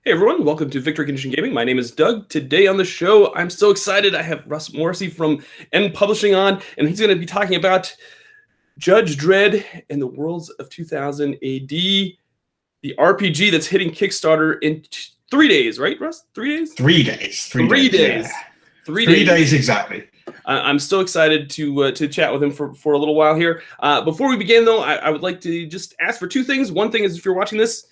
Hey everyone, welcome to Victory Condition Gaming. My name is Doug. Today on the show, I'm so excited. I have Russ Morrissey from EnPublishing on, and he's going to be talking about Judge Dredd and the Worlds of 2000 AD, the RPG that's hitting Kickstarter in 3 days, right, Russ? 3 days? 3 days. 3 days. Yeah. 3 3 days exactly. I'm so excited to chat with him for a little while here. Before we begin, though, I would like to just ask for two things. One thing is, if you're watching this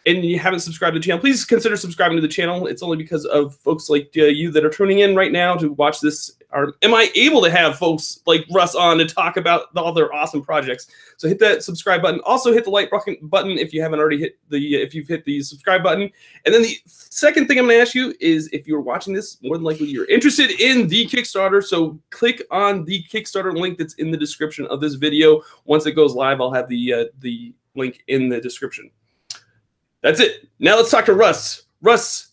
and you haven't subscribed to the channel, please consider subscribing to the channel. It's only because of folks like you that are tuning in right now to watch this. Am I able to have folks like Russ on to talk about all their awesome projects? So hit that subscribe button. Also hit the like button if you haven't already hit the if you've hit the subscribe button. And then the second thing I'm going to ask you is, if you're watching this, more than likely you're interested in the Kickstarter. So click on the Kickstarter link that's in the description of this video. Once it goes live, I'll have the link in the description. That's it. Now let's talk to Russ. Russ,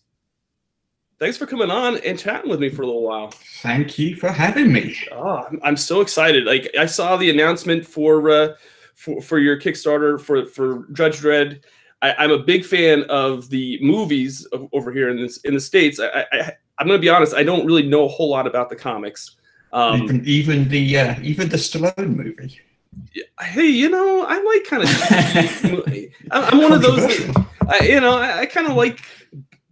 thanks for coming on and chatting with me for a little while. Thank you for having me. Oh, I'm so excited. Like, I saw the announcement for your Kickstarter for Judge Dredd. I'm a big fan of the movies over here in the States. I'm going to be honest. I don't really know a whole lot about the comics. Even the Stallone movie. Hey, you know, I like kind of. I'm one of those. I kind of like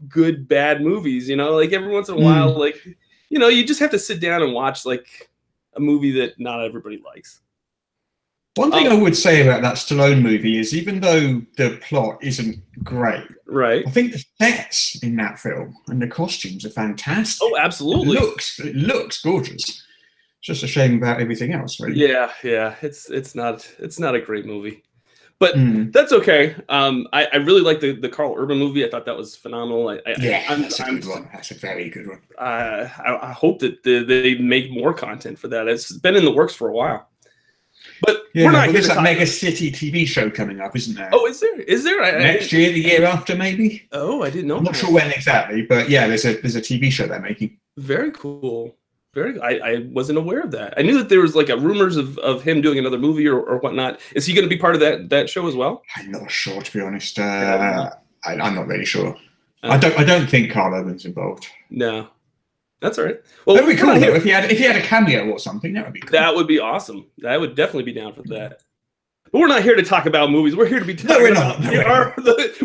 good bad movies. You know, like every once in a while, like, you know, you just have to sit down and watch like a movie that not everybody likes. One thing I would say about that Stallone movie is, even though the plot isn't great, right? I think the sets in that film and the costumes are fantastic. Oh, absolutely. It looks gorgeous. It's just a shame about everything else, really. Yeah. It's not a great movie, but that's okay. I really like the Carl Urban movie. I thought that was phenomenal. That's a good one. That's a very good one. I hope that they make more content for that. It's been in the works for a while. But yeah, we're not here there's to that Mega City TV show coming up, isn't there? Oh, is there? Is there? Next year, the year after, maybe? Oh, I didn't know. I'm not sure when exactly, but yeah, there's a TV show they're making. Very cool. Very. I wasn't aware of that. I knew that there was like rumors of him doing another movie or whatnot. Is he going to be part of that show as well? I'm not sure, to be honest. I'm not really sure. I don't think Carl Urban's involved. No. That's all right. Well, that would be cool though. If he had a cameo or something, that would be cool. That would be awesome. I would definitely be down for that. But we're not here to talk about movies. We're here to be talking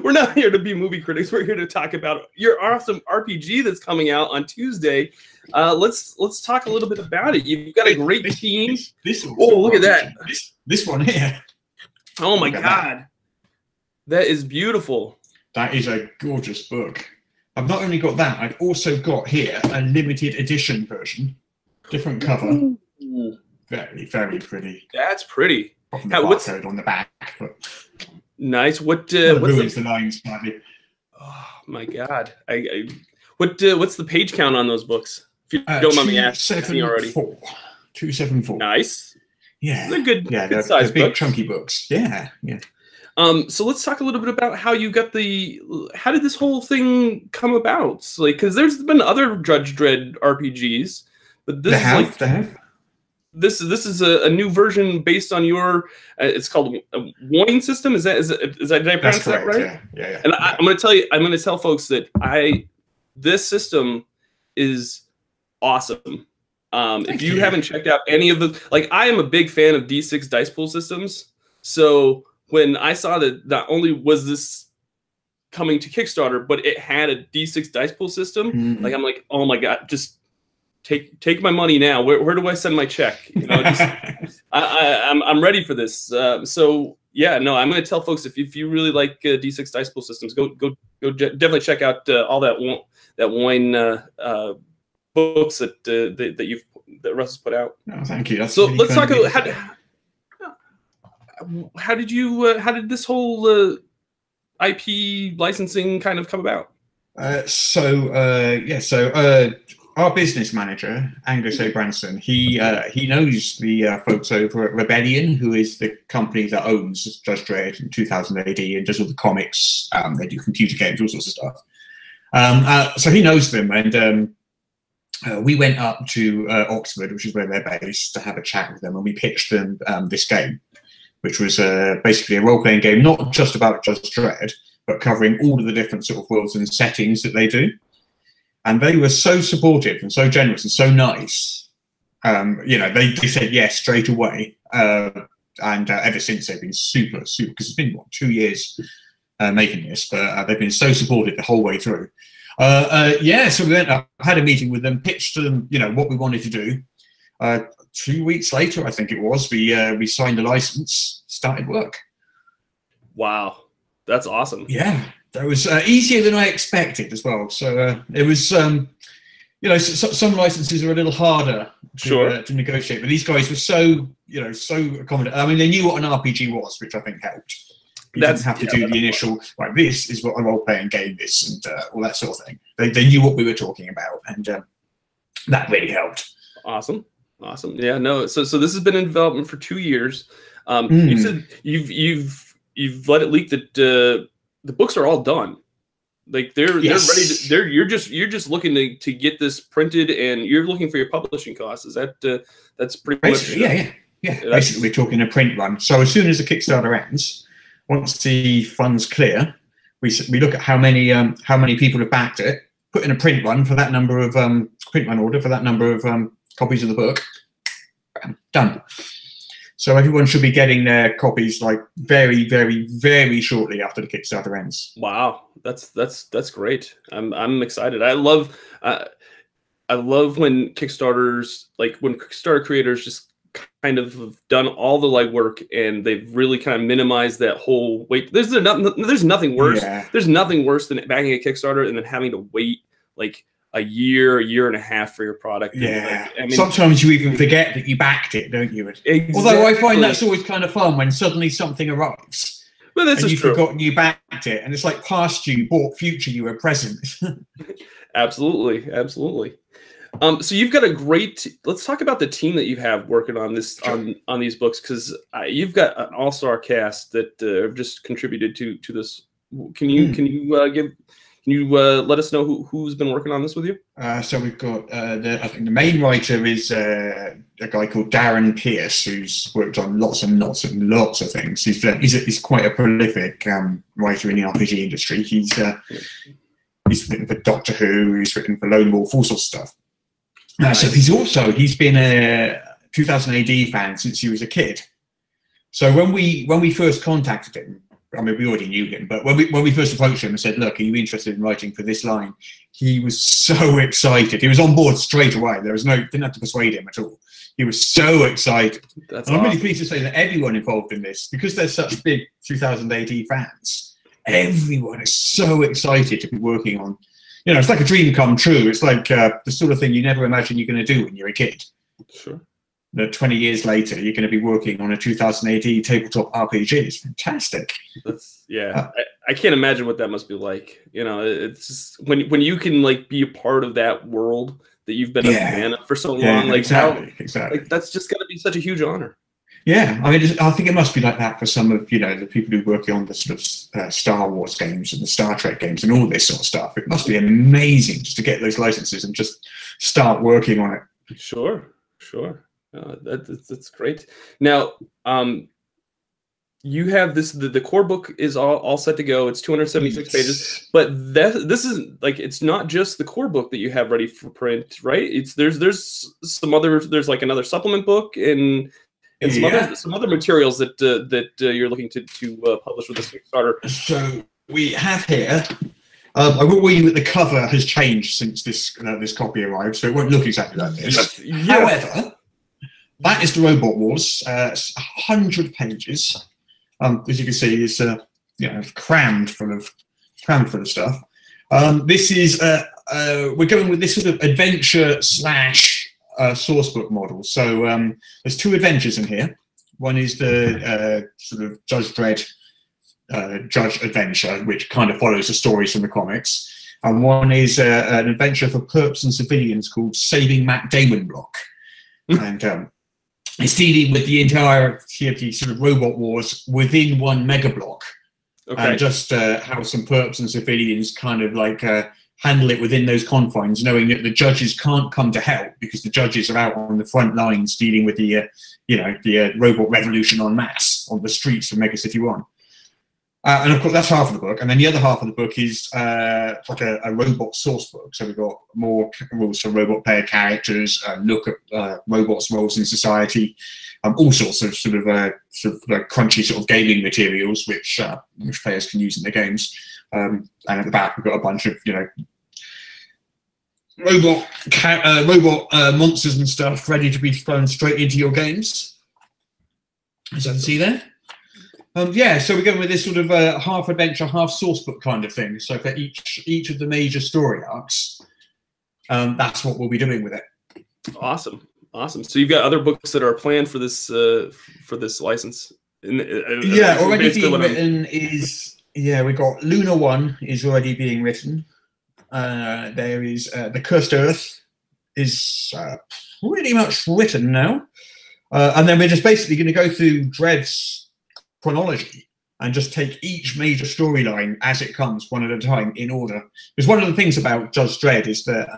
we're not here to be movie critics. We're here to talk about your awesome RPG that's coming out on Tuesday. Let's talk a little bit about it. You've got a great team. Oh, look at that. This one here. Oh my God. That is beautiful. That is a gorgeous book. I've not only got that, I've also got here a limited edition version. Different cover. Ooh. Very, very pretty. That's pretty. Often the barcode on the back. But nice. What's the lines slightly. Oh my God. What's the page count on those books? If you don't mind me asking already. 274. Nice. Yeah. They're good. Yeah, good size big books. chunky books. Yeah. So let's talk a little bit about how you got how did this whole thing come about? Like, because there's been other Judge Dredd RPGs, but this This is a new version based on your. It's called a warning system. Is that did I pronounce that right? Yeah. And I'm going to tell folks that this system is awesome. If you haven't checked out any of the, I am a big fan of D6 dice pool systems. So when I saw that not only was this coming to Kickstarter, but it had a D6 dice pool system, I'm like, oh my God, just take my money now. Where do I send my check? You know, I'm ready for this. So yeah, no, I'm going to tell folks, if you really like D6 dice pool systems, go definitely check out all that wine books that Russ has put out. No, thank you. That's so really let's talk about how did this whole IP licensing kind of come about? Our business manager, Angus O'Branson, he knows the folks over at Rebellion, who is the company that owns Judge Dredd in 2000 AD and does all the comics. They do computer games, all sorts of stuff. So he knows them, and we went up to Oxford, which is where they're based, to have a chat with them, and we pitched them this game, which was basically a role-playing game, not just about Judge Dredd, but covering all of the different sort of worlds and settings that they do. And they were so supportive and so generous and so nice. You know, they said yes straight away. And ever since, they've been super, because it's been, what, 2 years making this, but they've been so supportive the whole way through. Yeah, so we went up, had a meeting with them, pitched to them, you know, what we wanted to do. 2 weeks later, I think it was, we signed a license, started work. Wow, that's awesome. Yeah, that was easier than I expected as well. So it was, you know, some licenses are a little harder to negotiate, but these guys were so, you know, so accommodating. I mean, they knew what an RPG was, which I think helped. You didn't have to do the initial, like, this is what a role-playing game is, and all that sort of thing. They knew what we were talking about, and that really helped. Awesome. Yeah, no. So this has been in development for 2 years. You said you've let it leak that the books are all done. Like they're ready to, you're just looking to get this printed, and you're looking for your publishing costs. Is that that's pretty basically much yeah. Basically, we're talking a print run. So as soon as the Kickstarter ends, once the funds clear, we look at how many people have backed it, put in a print run for that number of print run order for that number of copies of the book. Done. So everyone should be getting their copies like very, very, very shortly after the Kickstarter ends. Wow, that's great. I'm excited. I love when Kickstarters, like when Kickstarter creators just kind of have done all the legwork and they've really kind of minimized that whole wait. There's nothing worse. Yeah. There's nothing worse than backing a Kickstarter and then having to wait like a year and a half for your product. Yeah. Like, I mean, sometimes you even forget that you backed it, don't you? Exactly. Although I find that's always kind of fun when suddenly something arrives. But that's and you've forgotten you backed it, and it's like past you bought future you a present. Absolutely. So you've got a great. Let's talk about the team that you have working on this on these books, because you've got an all-star cast that have just contributed to this. Can you let us know who's been working on this with you? So we've got I think the main writer is a guy called Darren Pierce, who's worked on lots and lots and lots of things. He's quite a prolific writer in the RPG industry. He's written for Doctor Who. He's written for Lone Wolf, all sorts of stuff. Nice. So he's been a 2000 AD fan since he was a kid. So when we first contacted him, I mean, we already knew him, but when we first approached him and said, "Look, are you interested in writing for this line?" He was so excited. He was on board straight away. Didn't have to persuade him at all. He was so excited. That's and I'm awesome. really pleased to say that everyone involved in this, because they're such big 2000 AD fans, everyone is so excited to be working on. You know, it's like a dream come true. It's like the sort of thing you never imagine you're going to do when you're a kid. Sure. That 20 years later, you're going to be working on a 2000 AD tabletop RPG. It's fantastic. I can't imagine what that must be like. You know, it's just, when you can like be a part of that world that you've been a fan of for so long. Like exactly. Like that's just going to be such a huge honor. Yeah, I mean, I think it must be like that for some of, you know, the people who work on the sort of Star Wars games and the Star Trek games and all this sort of stuff. It must be amazing just to get those licenses and just start working on it. Sure. That's great. Now, you have this. The core book is all set to go. It's 276 pages, but this is like, it's not just the core book that you have ready for print, right? There's some other. There's like another supplement book and some other materials that you're looking to publish with this Kickstarter. So we have here. I will warn you that the cover has changed since this copy arrived, so it won't look exactly like this. However, that is the Robot Wars. It's 100 pages. As you can see, it's crammed full of stuff. This is we're going with this sort of adventure / source book model. So there's two adventures in here. One is the sort of Judge Dredd Judge adventure, which kind of follows the stories from the comics, and one is an adventure for perps and civilians called Saving Matt Damon Block, and it's dealing with the entire sort of robot wars within one mega block, and just how some perps and civilians kind of like handle it within those confines, knowing that the judges can't come to help because the judges are out on the front lines dealing with the robot revolution en masse on the streets of Mega City 1. And of course, that's half of the book. And then the other half of the book is like a robot source book. So we've got more rules for robot player characters, look at robots' roles in society, all sorts of sort of crunchy sort of gaming materials which players can use in their games. And at the back, we've got a bunch of, robot monsters and stuff ready to be thrown straight into your games, as you can see there. Yeah, so we're going with this sort of half adventure, half source book kind of thing. So for each of the major story arcs, that's what we'll be doing with it. Awesome. So you've got other books that are planned for this license. Yeah, already being written is we got Luna 1 is already being written. There is The Cursed Earth is pretty much written now, and then we're just basically going to go through Dredd's chronology and just take each major storyline as it comes, one at a time, in order. Because one of the things about Judge Dredd is that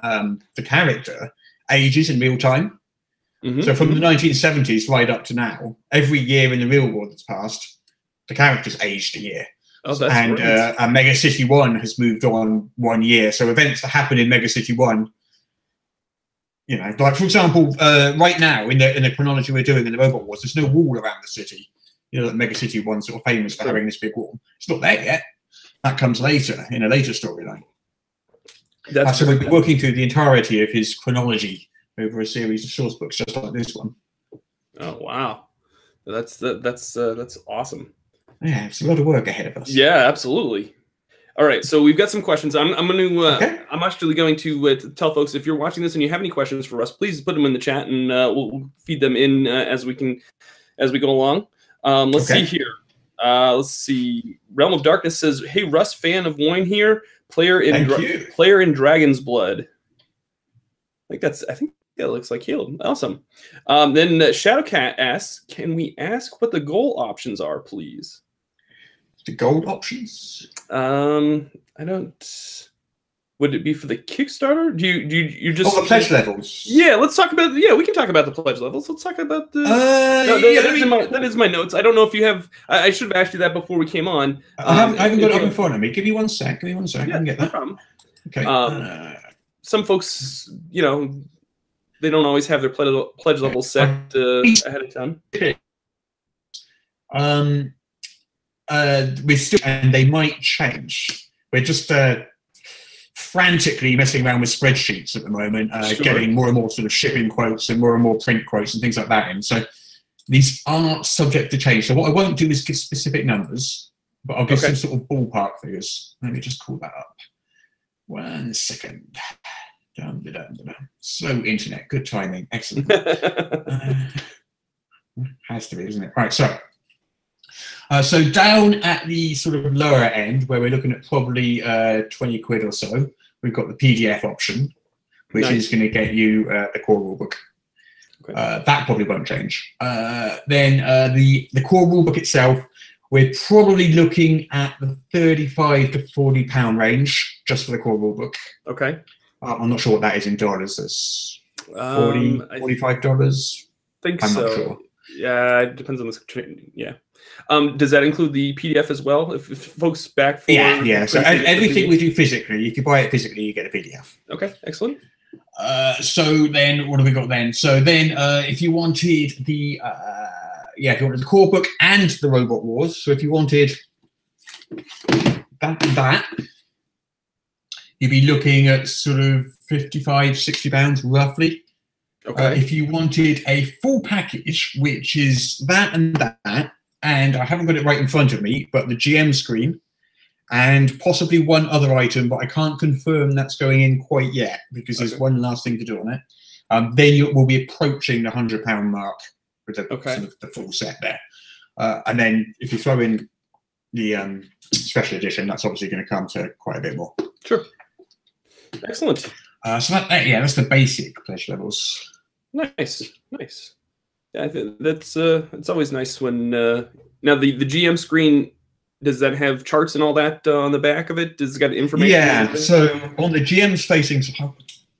the character ages in real time. So from the 1970s right up to now, every year in the real world that's passed, the character's aged a year. Oh, that's great. And Mega City 1 has moved on 1 year. So events that happen in Mega City 1, like for example, right now in the chronology we're doing in the Robot Wars, there's no wall around the city. Like Mega City 1's sort of famous for having this big wall. It's not there yet. That comes later, in a later storyline. So we've been working through the entirety of his chronology over a series of source books, just like this one. Oh wow, that's awesome. Yeah, it's a lot of work ahead of us. Yeah, absolutely. All right, so we've got some questions. I'm actually going to tell folks, if you're watching this and you have any questions for us, please put them in the chat, and we'll feed them in as we go along. Let's see here. Let's see. Realm of Darkness says, "Hey, Russ, fan of Wine here. Player in Dragon's Blood." I think that looks like Caleb. Awesome. Then Shadowcat asks, "Can we ask what the goal options are, please?" The gold options? I don't. Would it be for the Kickstarter? Do you just the pledge levels? Yeah, let's talk about. Yeah, we can talk about the pledge levels. Let's talk about the. That is my notes. I don't know if you have. I should have asked you that before we came on. I haven't got it up in front of me. Give me 1 sec. Yeah, I can get that. No problem. Okay. Some folks, they don't always have their pledge levels set ahead of time. We still, and they might change. We're just frantically messing around with spreadsheets at the moment, getting more and more sort of shipping quotes and more print quotes and things like that in. So these are subject to change. So what I won't do is give specific numbers, but I'll give some sort of ballpark figures. Let me just call that up. 1 second. Slow internet, good timing, excellent. Has to be, isn't it? Right, so down at the sort of lower end, where we're looking at probably 20 quid or so, we've got the PDF option, which is going to get you the core rulebook. That probably won't change. Then the core rulebook itself, we're probably looking at the £35 to £40 range just for the core rulebook. Okay. I'm not sure what that is in dollars. That's $40, $45. I'm not sure. Yeah, it depends on the. Yeah. Does that include the PDF as well? If folks back for so everything we do physically, if you buy it physically, you get a PDF. Okay, excellent. So then, what have we got then? So then, if you wanted the the core book and the Robot Wars, so if you wanted that, you'd be looking at sort of £55, £60 roughly. Okay. If you wanted a full package, which is that and that, and I haven't got it right in front of me, but the GM screen and possibly one other item, but I can't confirm that's going in quite yet because there's one last thing to do on it. Then you will be approaching the £100 mark with the, sort of the full set there. And then if you throw in the special edition, that's obviously going to come to quite a bit more. Sure. Excellent. So that's the basic pledge levels. Nice. Yeah, I think that's it's always nice when now the GM screen, does that have charts and all that on the back of it? Does it got information? Yeah. So on the GM's facings,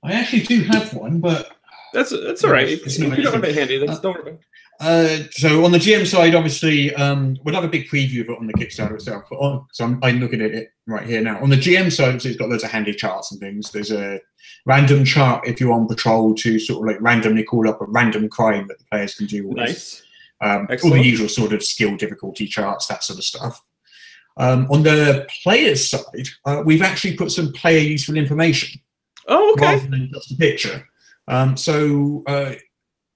I actually do have one, but that's all right. If you don't have it handy, don't worry about So on the GM side, obviously, we'll have a big preview of it on the Kickstarter itself. But I'm looking at it right here now. On the GM side, obviously, it's got loads of handy charts and things. There's a random chart if you're on patrol to sort of like randomly call up a random crime that the players can do. Nice. All the usual sort of skill difficulty charts, that sort of stuff. On the players' side, we've actually put some player useful information. Oh, okay. Rather than just a picture.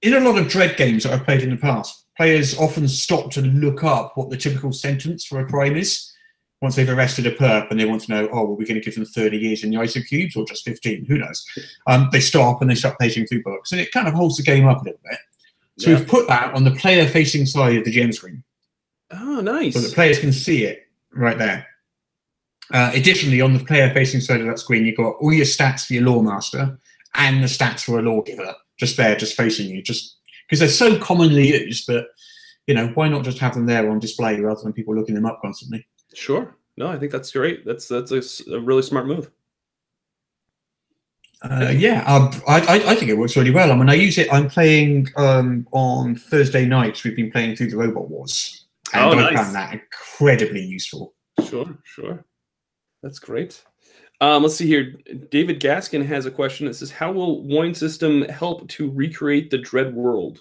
In a lot of Dredd games that I've played in the past, players often stop to look up what the typical sentence for a crime is once they've arrested a perp and they want to know, oh, well, we're going to give them 30 years in the ISO cubes or just 15, who knows? They stop and they start paging through books, and it kind of holds the game up a little bit. So we've put that on the player-facing side of the GM screen. Oh, nice. So that players can see it right there. Additionally, on the player-facing side of that screen, you've got all your stats for your lawmaster and the stats for a lawgiver. Just there, just facing you, just because they're so commonly used that, you know, why not just have them there on display rather than people looking them up constantly? Sure. No, I think that's great. That's a really smart move. Yeah, I think it works really well. I mean, I use it. I'm playing on Thursday nights. We've been playing through the Robot Wars, and I found that incredibly useful. Sure. That's great. Let's see here. David Gaskin has a question that says, how will Wine System help to recreate the Dredd world?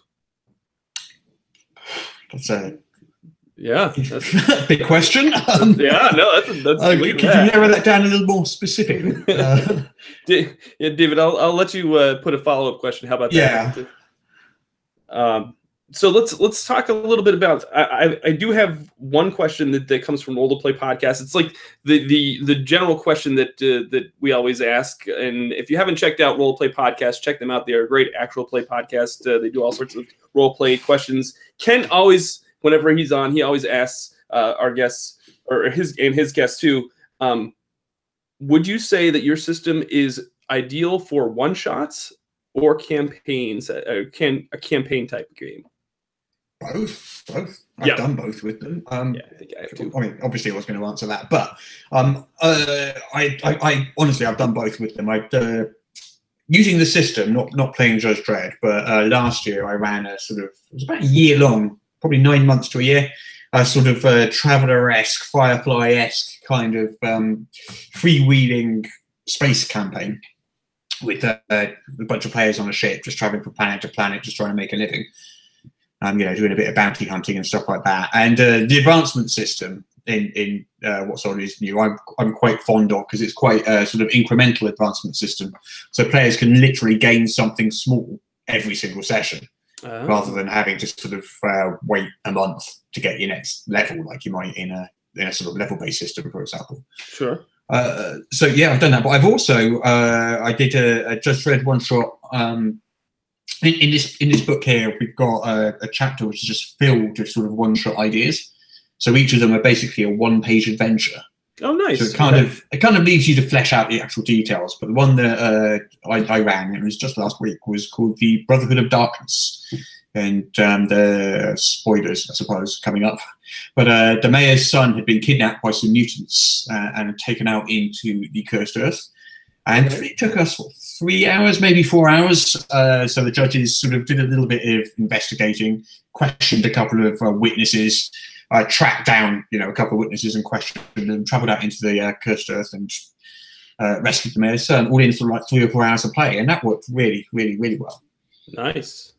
That's a that's a big question. That's can you narrow that down a little more specifically? David, I'll let you put a follow-up question. How about that? Yeah. So let's talk a little bit about. I do have one question that comes from Roll to Play podcast. It's like the general question that we always ask. And if you haven't checked out Roll to Play podcast, check them out. They are a great actual play podcast. They do all sorts of role play questions. Ken always, whenever he's on, he always asks our guests or his guests too. Would you say that your system is ideal for one shots or campaigns? A campaign type game? Both. I've done both with them. I think I have too. I mean, obviously, I was going to answer that, but I honestly, I've done both with them. Using the system, not playing Judge Dredd, but last year I ran it was about a year long, probably 9 months to a year, a sort of Traveller-esque, Firefly-esque kind of freewheeling space campaign with a bunch of players on a ship, just traveling from planet to planet, just trying to make a living. Doing a bit of bounty hunting and stuff like that. And the advancement system in what's already new, I'm quite fond of, because it's quite a sort of incremental advancement system. So players can literally gain something small every single session, rather than having to sort of wait a month to get your next level, like you might in a sort of level-based system, for example. Sure. So yeah, I've done that. But I've also I did a Judge Dredd one-shot. In this book here, we've got a chapter which is just filled with sort of one-shot ideas. So each of them are basically a one-page adventure. Oh, nice. So it kind of leaves you to flesh out the actual details. But the one that I ran, it was just last week, was called The Brotherhood of Darkness. And the spoilers, I suppose, coming up. But the mayor's son had been kidnapped by some mutants and taken out into the Cursed Earth. And it took us 3 hours, maybe 4 hours. So the judges sort of did a little bit of investigating, questioned a couple of witnesses, tracked down a couple of witnesses and questioned them, travelled out into the Cursed Earth and rescued the mayor's son, all in sort of like 3 or 4 hours of play, and that worked really, really, really well. Nice.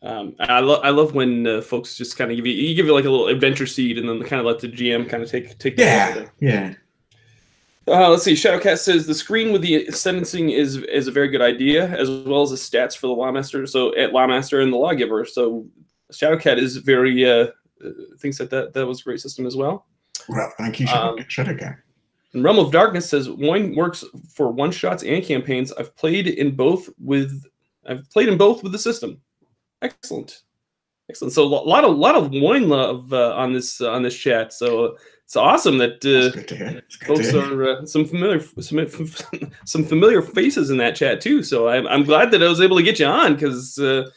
I love when folks just kind of give you like a little adventure seed, and then kind of let the GM kind of take the yeah. Let's see. Shadowcat says the screen with the sentencing is a very good idea, as well as the stats for the lawmaster. So at lawmaster and the lawgiver. So Shadowcat is very thinks that was a great system as well. Well, thank you, Shadowcat. And Realm of Darkness says Wine works for one shots and campaigns. I've played in both with the system. Excellent. So a lot of Wine love on this chat. So it's awesome that folks are some familiar faces in that chat too. So I'm glad that I was able to get you on, because it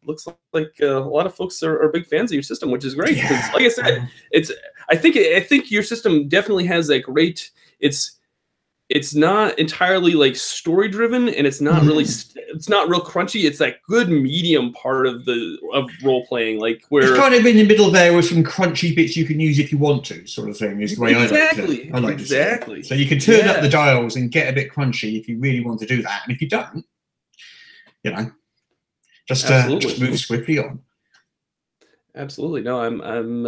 looks like a lot of folks are big fans of your system, which is great. Because like I said, I think your system definitely has that great. It's it's not entirely like story driven, and it's not really it's not real crunchy. It's that good medium part of role playing, like where it's kind of in the middle there with some crunchy bits you can use if you want to, sort of thing. Is the way I like to see it. So you can turn up the dials and get a bit crunchy if you really want to do that, and if you don't, you know, just move swiftly on. Absolutely. No, I'm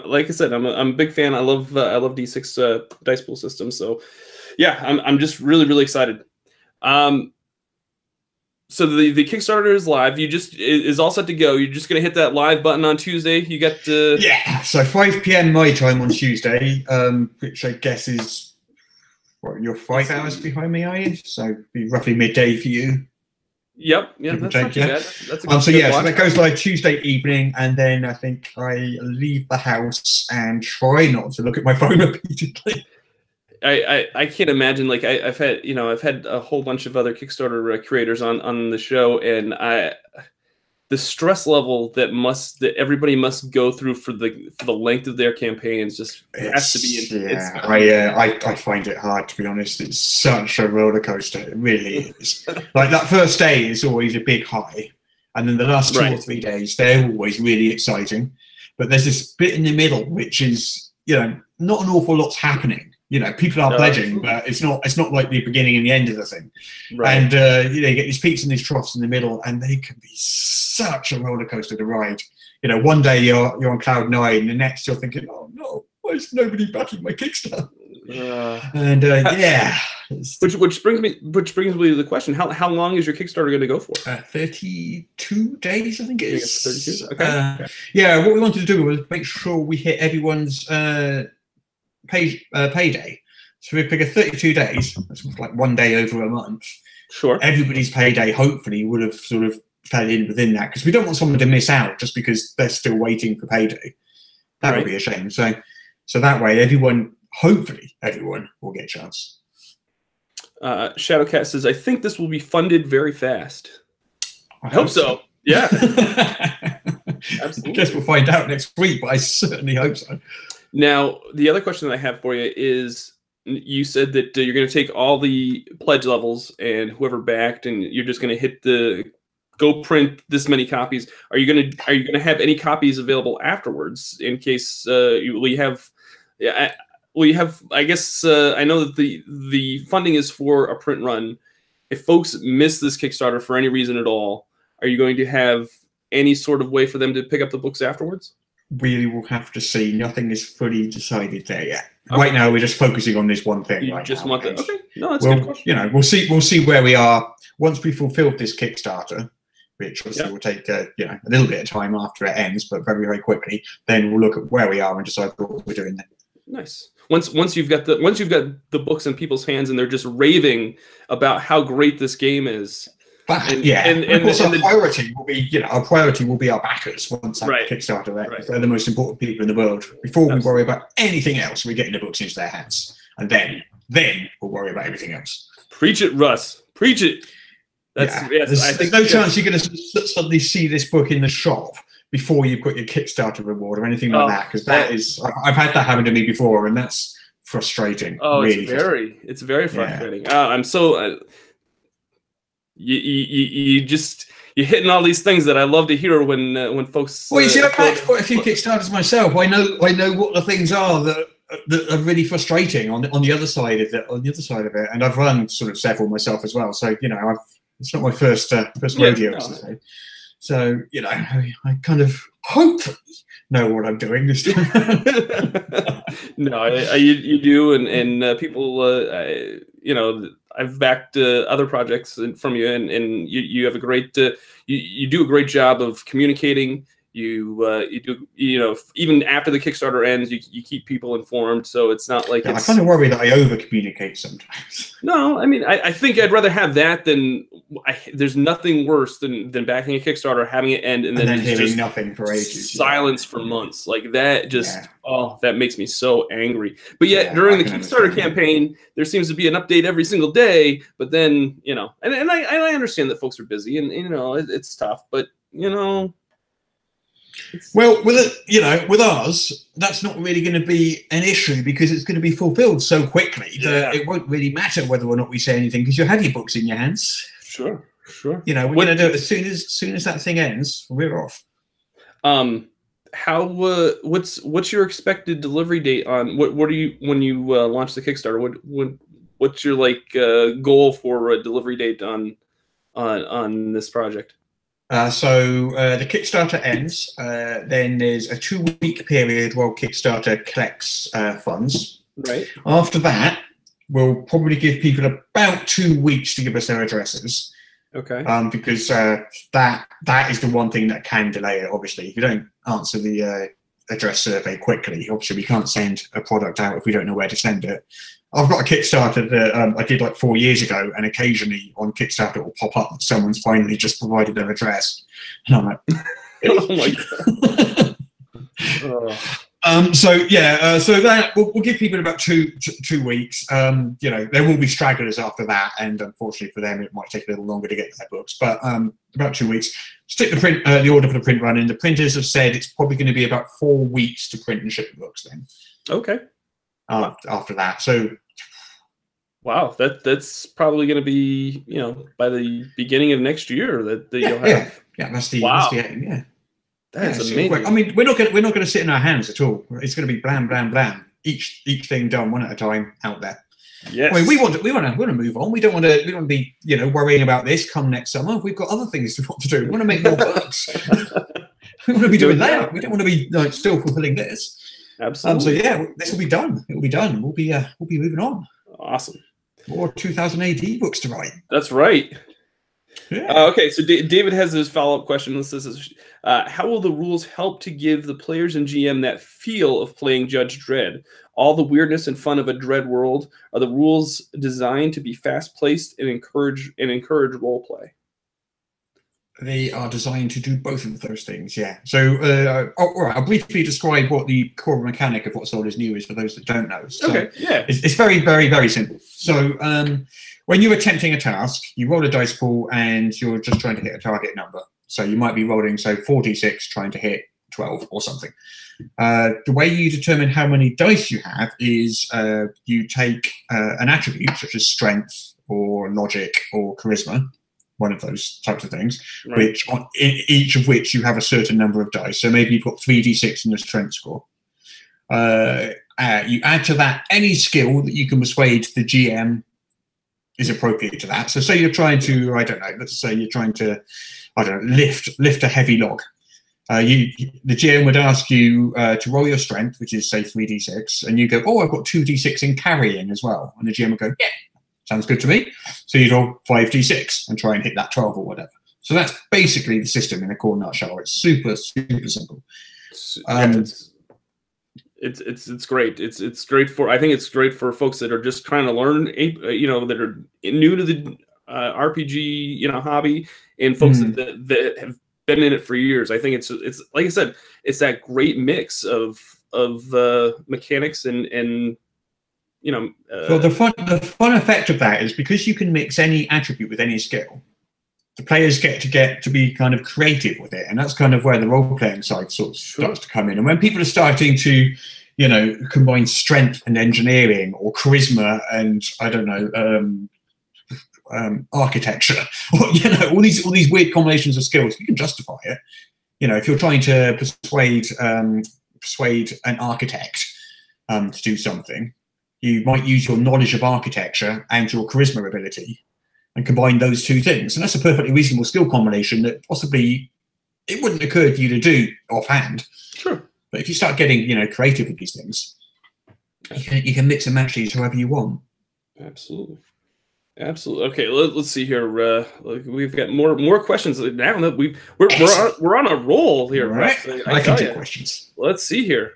like I said, I'm a big fan. I love D6 dice pool systems. So yeah, I'm just really excited. So the Kickstarter is live. Is all set to go. You're just gonna hit that live button on Tuesday. You got so 5 p.m. my time on Tuesday, which I guess is what, you're 5 hours behind me, are you? So be roughly midday for you. Yep. Yeah, that's not too bad. That's a good so that goes live Tuesday evening, and then I think I leave the house and try not to look at my phone repeatedly. I can't imagine. Like I've had a whole bunch of other Kickstarter creators on the show, and the stress level that everybody must go through for the length of their campaigns just has to be. I find it hard, to be honest. It's such a roller coaster. It really is. Like that first day is always a big high, and then the last 2 or 3 days they're always really exciting. But there's this bit in the middle which is, you know, not an awful lot's happening. You know, people are pledging, but it's not like the beginning and the end of the thing. Right. And you know, you get these peaks and these troughs in the middle, and they can be such a roller coaster to ride. You know, one day you're on cloud 9, the next you're thinking, oh no, why is nobody backing my Kickstarter? Which brings me to the question: How long is your Kickstarter going to go for? 32 days, I think it is. 32. Okay. Yeah, what we wanted to do was make sure we hit everyone's payday. So we figure 32 days, that's like 1 day over a month. Sure. Everybody's payday hopefully would have sort of fell in within that, because we don't want someone to miss out just because they're still waiting for payday. That would be a shame. So that way hopefully everyone will get a chance. Shadowcat says, I think this will be funded very fast. I hope so. Yeah. Absolutely. I guess we'll find out next week, but I certainly hope so. Now, the other question that I have for you is, you said that you're going to take all the pledge levels and whoever backed, and you're just going to hit the go print this many copies. Are you going to have any copies available afterwards in case you have? Yeah, you have. I guess I know that the funding is for a print run. If folks miss this Kickstarter for any reason at all, are you going to have any sort of way for them to pick up the books afterwards? We will have to see. Nothing is fully decided there yet. Okay. Right now, we're just focusing on this one thing. You just want that. Okay. No, that's a good question. You know, we'll see where we are once we fulfilled this Kickstarter, which obviously will take a little bit of time after it ends, but very quickly. Then we'll look at where we are and decide what we're doing then. Nice. Once you've got the books in people's hands and they're just raving about how great this game is. And of course, our priority will be our backers once that Kickstarter ends. They're the most important people in the world. Before we worry about anything else, we're getting the books into their hands, and then we'll worry about everything else. Preach it, Russ. Preach it. There's no chance you're going to suddenly see this book in the shop before you've got your Kickstarter reward or anything like that, because I've had that happen to me before, and that's frustrating. Oh, really it's very frustrating. I'm so. You're hitting all these things that I love to hear when folks. Well, you see, I've had quite a few Kickstarters myself. I know what the things are that are really frustrating on the other side of it, and I've run sort of several myself as well. So it's not my first rodeo. So I kind of hopefully know what I'm doing this time. No, you do, and people, I've backed other projects from you, and you have a great, you do a great job of communicating. You do, even after the Kickstarter ends, you keep people informed. So it's not like I kind of worry that I over communicate sometimes. No, I mean, I think I'd rather have that than there's nothing worse than backing a Kickstarter, having it end, and then hearing nothing for ages. Silence for months. Like that that makes me so angry. But yet during the Kickstarter campaign, there seems to be an update every single day. But then, and I understand that folks are busy and it's tough, but Well, with ours, that's not really going to be an issue because it's going to be fulfilled so quickly that it won't really matter whether or not we say anything because you'll have your books in your hands. Sure. We're going to do it as soon as that thing ends. We're off. How what's your expected delivery date on what are you when you launch the Kickstarter? What's your goal for a delivery date on this project? So the Kickstarter ends. Then there's a 2-week period while Kickstarter collects funds. Right. After that, we'll probably give people about 2 weeks to give us their addresses. Okay. Because that is the one thing that can delay it. Obviously, if you don't answer the address survey quickly, obviously we can't send a product out if we don't know where to send it. I've got a Kickstarter that I did like 4 years ago, and occasionally on Kickstarter it will pop up that someone's finally just provided their address, and I'm like, oh my god. So that we'll give people about two weeks. There will be stragglers after that, and unfortunately for them, it might take a little longer to get their books. But about 2 weeks. Stick the order for the print run in. The printers have said it's probably going to be about 4 weeks to print and ship the books. Then. Okay. After that, so. Wow, that's probably going to be by the beginning of next year that you'll have. Yeah, that's the aim. Yeah. That's amazing. I mean, we're not going to sit in our hands at all. It's going to be blam, blam, blam. Each thing done one at a time out there. Yes. I mean, we want to move on. We don't want to be worrying about this come next summer. We've got other things to do. We want to make more books. We want to be doing that. We don't want to be still fulfilling this. Absolutely. So this will be done. It will be done. We'll be moving on. Awesome. More 2000 AD books to write. That's right. Yeah. Okay, so David has this follow-up question. This is, how will the rules help to give the players and GM that feel of playing Judge Dredd? All the weirdness and fun of a Dredd world. Are the rules designed to be fast-paced and encourage role play? They are designed to do both of those things, yeah. So all right, I'll briefly describe what the core mechanic of What's Old is New is for those that don't know. So okay, yeah. It's very, very, very simple. So when you're attempting a task, you roll a dice pool and you're just trying to hit a target number. So you might be rolling, 4d6 trying to hit 12 or something. The way you determine how many dice you have is you take an attribute such as strength or logic or charisma, one of those types of things, right. Each of which you have a certain number of dice. So maybe you've got 3d6 in your strength score. You add to that any skill that you can persuade the GM is appropriate to that. So say you're trying to, let's say you're trying to, lift a heavy log. The GM would ask you to roll your strength, which is say 3d6, and you go, oh, I've got 2d6 in carrying as well. And the GM would go, yeah, sounds good to me. So you roll 5d6 and try and hit that 12 or whatever. So that's basically the system in a core nutshell. It's super, super simple. It's great. It's great for, I think it's great for folks that are just trying to learn, that are new to the RPG, hobby, and folks that have been in it for years. I think it's like I said, it's that great mix of mechanics and so the fun effect of that is because you can mix any attribute with any skill, the players get to be kind of creative with it, and that's kind of where the role-playing side sort of starts to come in. And when people are starting to combine strength and engineering, or charisma and architecture, or all these weird combinations of skills, you can justify it. If you're trying to persuade an architect to do something, you might use your knowledge of architecture and your charisma ability and combine those two things. And that's a perfectly reasonable skill combination that possibly it wouldn't occur to you to do offhand. Sure. But if you start getting, creative with these things, you can mix and match these however you want. Absolutely. Okay, let's see here. We've got more questions now that we're on a roll here. Right. I can take questions. Let's see here.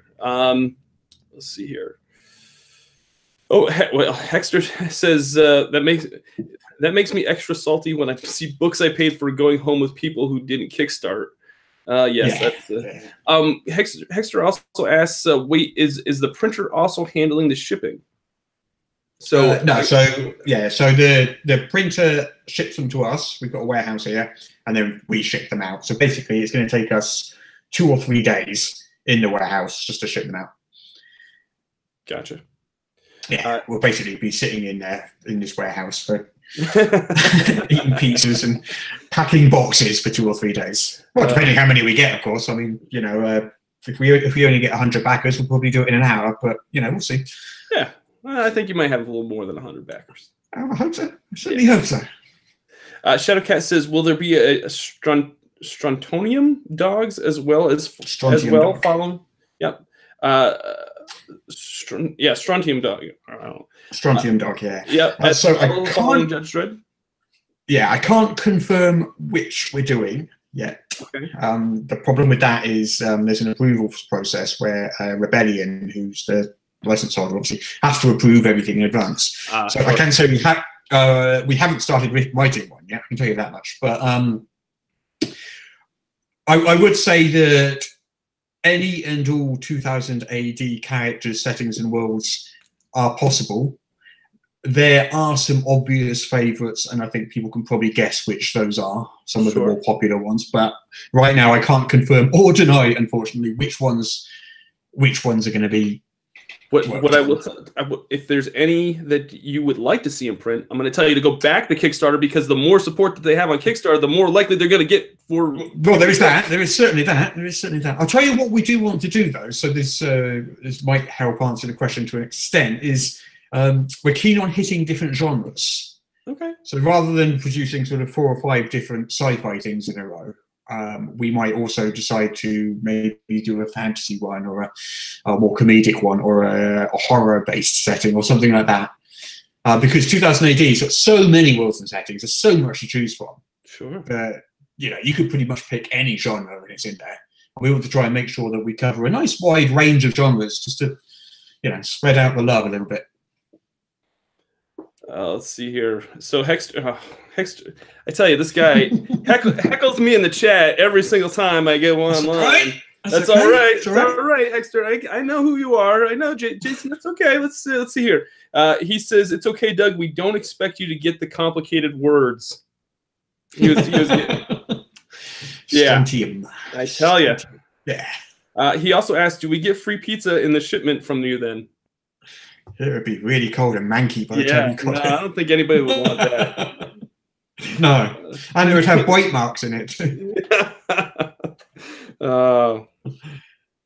Oh, well, Hexter says that makes me extra salty when I see books I paid for going home with people who didn't Kickstart. Yes, that's. Hexter also asks, wait, is the printer also handling the shipping? So no, so the printer ships them to us. We've got a warehouse here, and then we ship them out. So basically, it's going to take us 2 or 3 days in the warehouse just to ship them out. Gotcha. Yeah, we'll basically be sitting in there in this warehouse for eating pizzas and packing boxes for 2 or 3 days. Well, depending how many we get, of course. I mean, you know, if we only get 100 backers, we'll probably do it in an hour. But you know, we'll see. Yeah, well, I think you might have a little more than 100 backers. I hope so. I certainly hope so. Shadowcat says, "Will there be a Strontium dogs as well dog. Following, yep. Strontium dog. Strontium dog, yeah. Yeah. So I can't. Judge Dredd. Yeah, I can't confirm which we're doing yet. Okay. The problem with that is there's an approval process where Rebellion, who's the license holder, obviously has to approve everything in advance. So sure. I can say we haven't started writing one yet. I can tell you that much. But I would say that any and all 2000 AD characters, settings, and worlds are possible. There are some obvious favourites, and I think people can probably guess which those are, some of the more popular ones. But right now, I can't confirm or deny, unfortunately, which ones are going to be. If there's any that you would like to see in print, I'm going to tell you to go back to Kickstarter, because the more support that they have on Kickstarter, the more likely they're going to get for. Well, there is that. There is certainly that. There is certainly that. I'll tell you what we do want to do, though. So this might help answer the question to an extent. Is we're keen on hitting different genres. Okay. So rather than producing sort of 4 or 5 different sci-fi things in a row, we might also decide to maybe do a fantasy one, or a more comedic one, or a horror-based setting, or something like that. Because 2000 AD has got so many worlds and settings, there's so much to choose from. Sure. That you know, you could pretty much pick any genre and it's in there. And we want to try and make sure that we cover a nice wide range of genres, just to, you know, spread out the love a little bit. Let's see here. So Hexter, I tell you, this guy heckles me in the chat every single time I get one online. That's all right. It's all right, Hexter. I know who you are. I know, Jason. That's okay. Let's see here. He says, "It's okay, Doug. We don't expect you to get the complicated words." He was yeah. I tell you. Yeah. He also asked, "Do we get free pizza in the shipment from you then?" It would be really cold and manky by the time you got it. I don't think anybody would want that. No, and it would have white marks in it.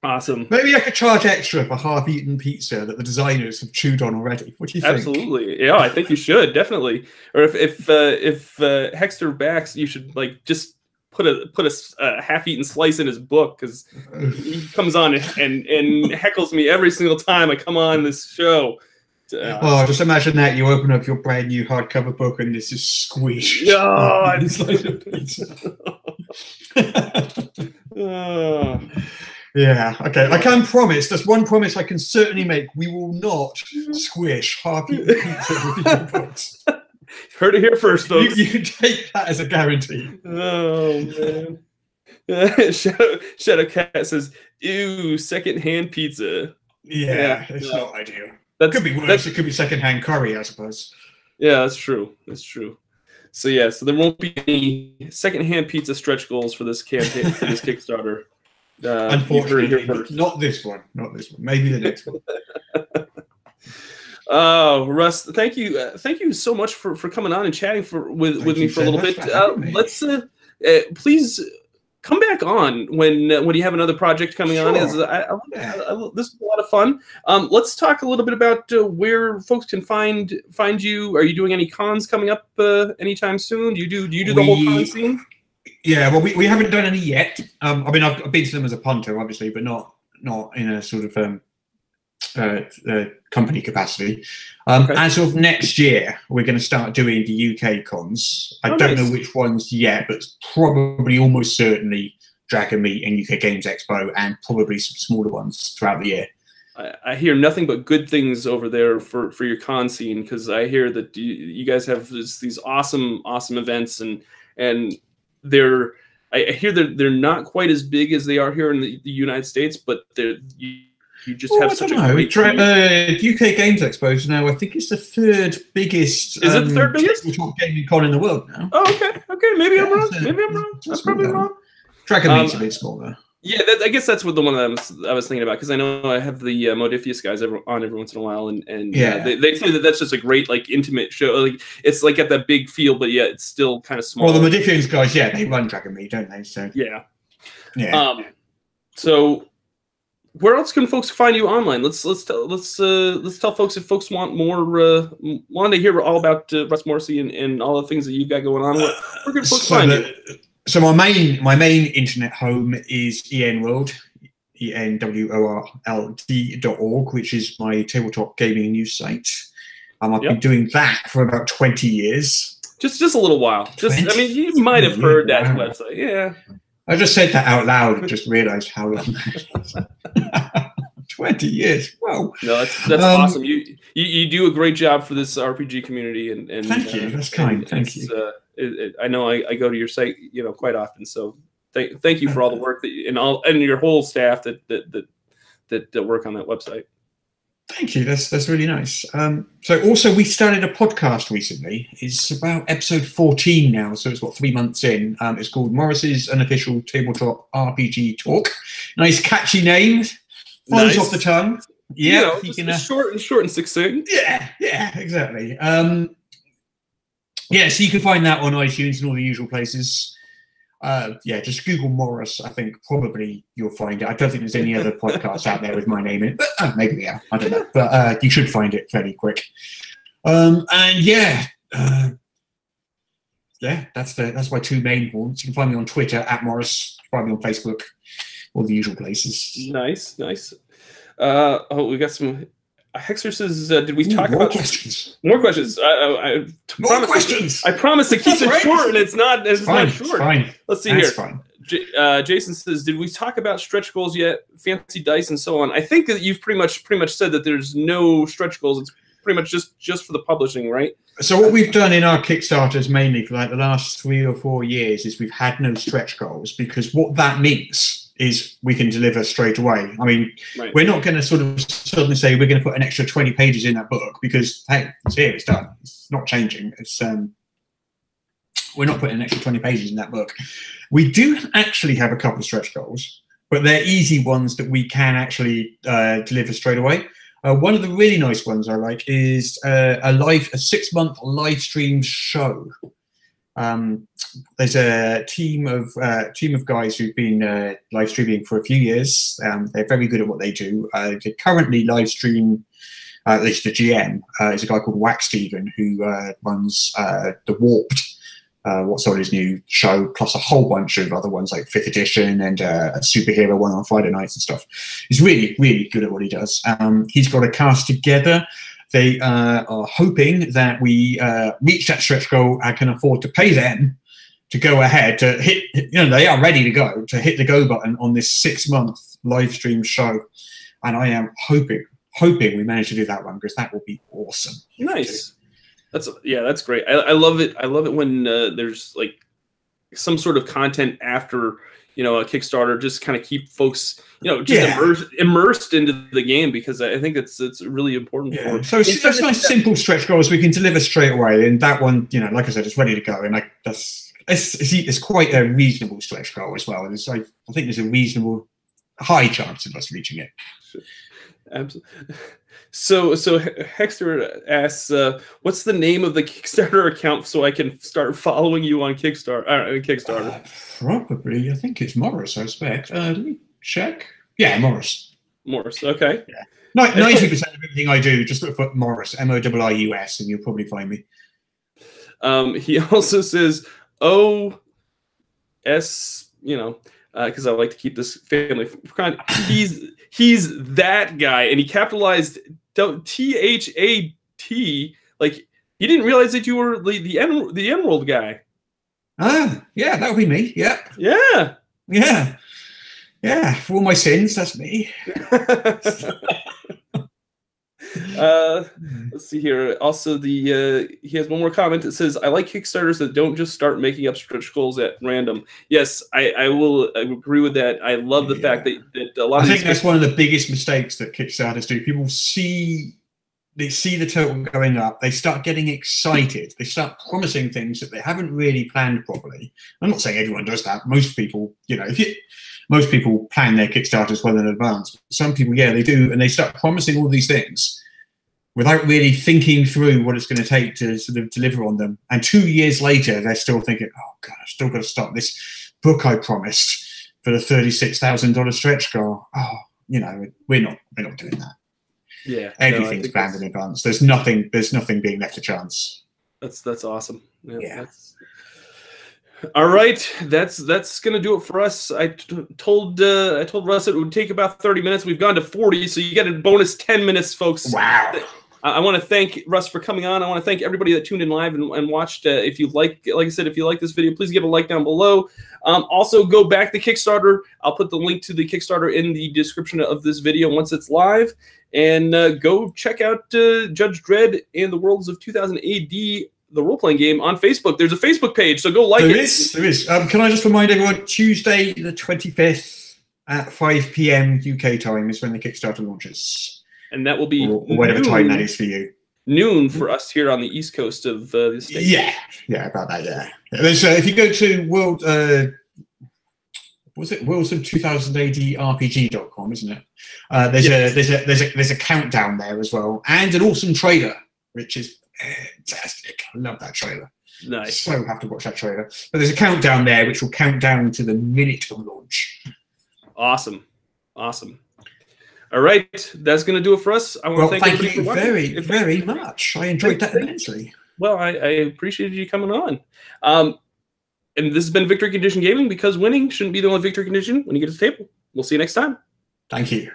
Awesome. Maybe I could charge extra for half-eaten pizza that the designers have chewed on already. What do you think? Absolutely. Yeah, I think you should, definitely. Or if Hexter backs, you should like just put a half-eaten slice in his book, because he comes on and heckles me every single time I come on this show. Just imagine that you open up your brand new hardcover book and this is squished. Oh, it's like a pizza. Yeah, okay. I can promise, there's one promise I can certainly make: we will not squish half-eaten pizza with your books. Heard it here first, folks. You can take that as a guarantee. Oh, man. Shadow Cat says, "Ew, secondhand pizza." Yeah, it's not ideal. That could be worse. It could be secondhand curry, I suppose. Yeah, that's true. That's true. So yeah, so there won't be any secondhand pizza stretch goals for this campaign, for this Kickstarter. Unfortunately, not this one. Not this one. Maybe the next one. Oh, Russ, thank you so much for coming on and chatting with me for a little bit. Let's please come back on when you have another project coming on. This is a lot of fun. Let's talk a little bit about where folks can find you. Are you doing any cons coming up anytime soon? Do you do the whole con scene? Yeah, well, we haven't done any yet. I mean, I've been to them as a punter, obviously, but not in a sort of company capacity. As of next year, we're going to start doing the UK cons. I don't know which ones yet, but probably almost certainly Dragon Meet and UK Games Expo, and probably some smaller ones throughout the year. I hear nothing but good things over there for your con scene, because I hear that you guys have these awesome events, and I hear they're not quite as big as they are here in the United States, but you just have such a great UK Games Expo is now, I think it's the 3rd biggest. Is it the 3rd biggest gaming con in the world now? Oh, okay. Maybe I'm wrong. Maybe I'm wrong. That's probably wrong. Dragon Meet's a bit smaller. Yeah, I guess that's what the one that I was thinking about, because I know I have the Modifius guys on every once in a while, and they say that that's just a great like intimate show. Like it's like at that big feel, but yeah, it's still kind of small. Well, the Modifius guys, yeah, they run Dragon Meat, don't they? So yeah. So where else can folks find you online? Let's tell folks, if folks want more, want to hear all about Russ Morrissey and all the things that you've got going on. Where can folks find you? So my main internet home is EnWorld, EnWorld.org, which is my tabletop gaming news site. I've been doing that for about 20 years. Just a little while. I mean, you might have heard that website. Yeah. I just said that out loud and just realized how long that is. 20 years. Wow. No, that's awesome. You do a great job for this RPG community, and thank you. That's kind. Thank you. I know I go to your site, quite often. So thank you for all the work and your whole staff that work on that website. Thank you. That's really nice. So also we started a podcast recently. It's about episode 14 now, so it's 3 months in. It's called Morris's Unofficial Tabletop RPG Talk. Nice catchy name. Flows off the tongue. Yeah, short and succinct. Yeah, exactly. Yeah, so you can find that on iTunes and all the usual places. Just Google Morris. I think probably you'll find it. I don't think there's any other podcasts out there with my name in it, but maybe they are. I don't know. But you should find it fairly quick. That's my two main ones. You can find me on Twitter @Morris. Find me on Facebook, all the usual places. Nice. We got some. Hexer says, "Did we talk about questions? More questions? More questions. I promise to keep it short, and it's not. It's not short. Fine. Let's see here. Fine. Jason says, "Did we talk about stretch goals yet? Fancy dice and so on." I think that you've pretty much said that there's no stretch goals. It's pretty much just for the publishing, right? So what we've done in our Kickstarters mainly for like the last 3 or 4 years is we've had no stretch goals, because what that means is we can deliver straight away. I mean, we're not going to sort of suddenly say we're going to put an extra 20 pages in that book, because hey, it's here, it's done. It's not changing. It's we're not putting an extra 20 pages in that book. We do actually have a couple of stretch goals, but they're easy ones that we can actually deliver straight away. One of the really nice ones I like is a 6-month live stream show. There's a team of guys who've been live streaming for a few years. They're very good at what they do. They currently live stream, at least the GM, is a guy called Wax Steven, who runs The Warped, what's on his new show, plus a whole bunch of other ones like 5th edition and a superhero one on Friday nights and stuff. He's really, really good at what he does. He's got a cast together. They are hoping that we reach that stretch goal and can afford to pay them to go ahead to hit, they are ready to go, to hit the go button on this 6-month live stream show. And I am hoping we manage to do that one, because that will be awesome. Nice. That's great. I love it. I love it when there's like some sort of content after, a Kickstarter, just kind of keep folks, immersed into the game, because I think it's really important. Yeah. So it's nice, simple stretch goals we can deliver straight away, and that one, like I said, it's ready to go, and it's quite a reasonable stretch goal as well. It's like, I think there's a reasonable high chance of us reaching it. Absolutely. So Hexter asks, what's the name of the Kickstarter account so I can start following you on Kickstarter? Probably, I think it's Morris, I expect. Let me check. Yeah, Morris. Morris, okay. Yeah. 90% of everything I do, just look for Morris, MORRIS, and you'll probably find me. He also says, OS, because I like to keep this family. He's that guy, and he capitalized THAT. Like, you didn't realize that you were the Emerald guy. Yeah, that would be me. Yeah. For all my sins, that's me. Let's see here. Also, he has one more comment that says, "I like Kickstarters that don't just start making up stretch goals at random." Yes, I will agree with that. I love the fact that a lot. I think that's one of the biggest mistakes that Kickstarters do. People see they see the total going up, they start getting excited, they start promising things that they haven't really planned properly. I'm not saying everyone does that. Most people, you know, most people plan their Kickstarters well in advance. Some people, yeah, they do, and they start promising all these things without really thinking through what it's going to take to sort of deliver on them. And 2 years later, they're still thinking, oh God, I've still got to start this book I promised for the $36,000 stretch goal. Oh, you know, we're not doing that. Yeah, everything's planned in advance. There's nothing being left to chance. That's awesome. Yeah. All right, that's gonna do it for us. I told Russ it would take about 30 minutes. We've gone to 40, so you get a bonus 10 minutes, folks. Wow. I want to thank Russ for coming on. I want to thank everybody that tuned in live and watched. If you like I said, if you like this video, please give a like down below. Also, go back to Kickstarter. I'll put the link to the Kickstarter in the description of this video once it's live. And go check out Judge Dredd and the Worlds of 2000 AD, the role-playing game, on Facebook. There's a Facebook page, so go like it. There is. Can I just remind everyone, Tuesday the 25th at 5 p.m. UK time is when the Kickstarter launches. And that will be or whatever time that is for you. Noon for us here on the East Coast of the state. Yeah, about that. Yeah. There's if you go to Worlds of 2000 AD RPG.com, isn't it? There's a countdown there as well, and an awesome trailer, which is fantastic. I love that trailer. Nice. So have to watch that trailer. But there's a countdown there, which will count down to the minute of launch. Awesome. All right, that's going to do it for us. I want to thank you very much. I enjoyed that immensely. Well, I appreciated you coming on. And this has been Victory Condition Gaming, because winning shouldn't be the only victory condition when you get to the table. We'll see you next time. Thank you.